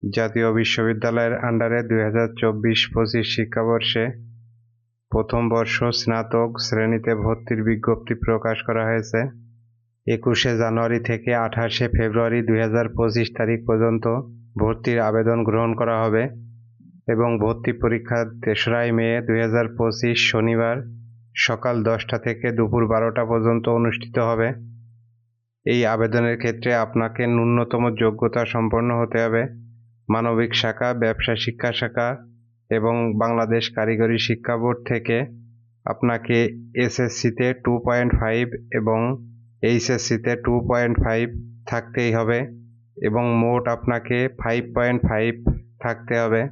জাতীয় বিশ্ববিদ্যালয়ের আন্ডারে 2024-25 শিক্ষাবর্ষে প্রথম বর্ষ স্নাতক শ্রেণীতে ভর্তির বিজ্ঞপ্তি প্রকাশ করা হয়েছে। 21শে জানুয়ারি থেকে 28শে ফেব্রুয়ারি 2025 তারিখ পর্যন্ত ভর্তির আবেদন গ্রহণ করা হবে এবং ভর্তি পরীক্ষা 3রা মে 2025 শনিবার সকাল 10টা থেকে দুপুর 12টা পর্যন্ত অনুষ্ঠিত হবে। এই আবেদনের ক্ষেত্রে আপনাকে ন্যূনতম যোগ্যতা সম্পন্ন হতে হবে মানবিক শাখা, ব্যবসা শিক্ষা শাখা এবং বাংলাদেশ কারিগরি শিক্ষা বোর্ড থেকে আপনাকে এসএসসিতে 2.5 এবং এইচএসসিতে 2.5 থাকতেই হবে এবং মোট আপনাকে 5.5 থাকতে হবে।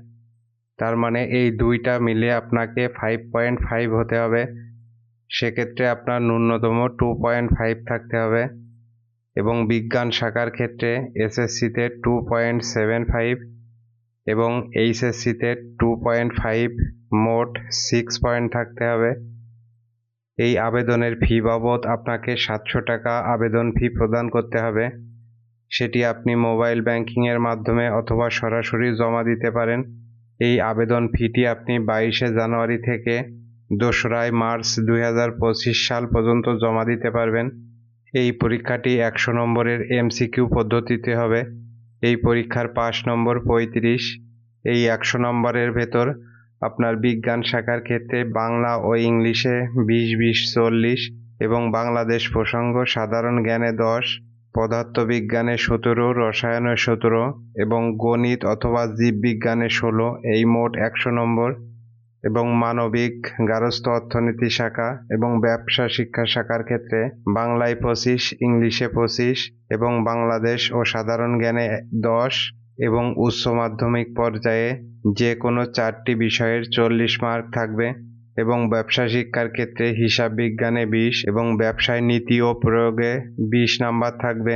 তার মানে এই দুইটা মিলে আপনাকে 5.5 হতে হবে। সেক্ষেত্রে আপনার ন্যূনতম 2.5 থাকতে হবে এবং বিজ্ঞান শাখার ক্ষেত্রে এসএসসিতে 2.75 এবং এইচএসসিতে 2.5 মোট 6 পয়েন্ট থাকতে হবে। এই আবেদনের ফি বাবদ আপনাকে 700 টাকা আবেদন ফি প্রদান করতে হবে। সেটি আপনি মোবাইল ব্যাংকিংয়ের মাধ্যমে অথবা সরাসরি জমা দিতে পারেন। এই আবেদন ফিটি আপনি 22শে জানুয়ারি থেকে 2রা মার্চ 2025 সাল পর্যন্ত জমা দিতে পারবেন। এই পরীক্ষাটি 100 নম্বরের এমসিকিউ পদ্ধতিতে হবে। এই পরীক্ষার পাস নম্বর 35। এই 100 নম্বরের ভেতর আপনার বিজ্ঞান শাখার ক্ষেত্রে বাংলা ও ইংলিশে 20-20-40 এবং বাংলাদেশ প্রসঙ্গ সাধারণ জ্ঞানে 10, পদার্থবিজ্ঞানে 17, রসায়নে 17 এবং গণিত অথবা জীববিজ্ঞানে 16, এই মোট 100 নম্বর এবং মানবিক, গার্হস্থ্য অর্থনীতি শাখা এবং ব্যবসা শিক্ষা শাখার ক্ষেত্রে বাংলায় 25, ইংলিশে 25 এবং বাংলাদেশ ও সাধারণ জ্ঞানে 10 এবং উচ্চ মাধ্যমিক পর্যায়ে যে কোনো 4টি বিষয়ের 40 মার্ক থাকবে এবং ব্যবসা শিক্ষার ক্ষেত্রে হিসাব বিজ্ঞানে 20 এবং ব্যবসায় নীতি ও প্রয়োগে 20 নাম্বার থাকবে।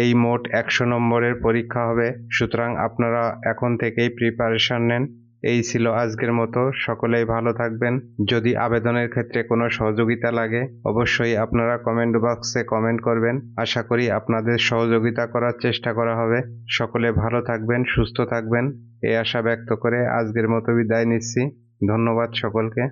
এই মোট 100 নম্বরের পরীক্ষা হবে। সুতরাং আপনারা এখন থেকেই প্রিপারেশন নেন। এই ছিল আজকের মতো। সকলেই ভালো থাকবেন। যদি আবেদনের ক্ষেত্রে কোনো সহযোগিতা লাগে অবশ্যই আপনারা কমেন্ট বক্সে কমেন্ট করবেন। আশা করি আপনাদের সহযোগিতা করার চেষ্টা করা হবে। সকলে ভালো থাকবেন, সুস্থ থাকবেন এই আশা ব্যক্ত করে আজকের মতো বিদায় নিচ্ছি। ধন্যবাদ সকলকে।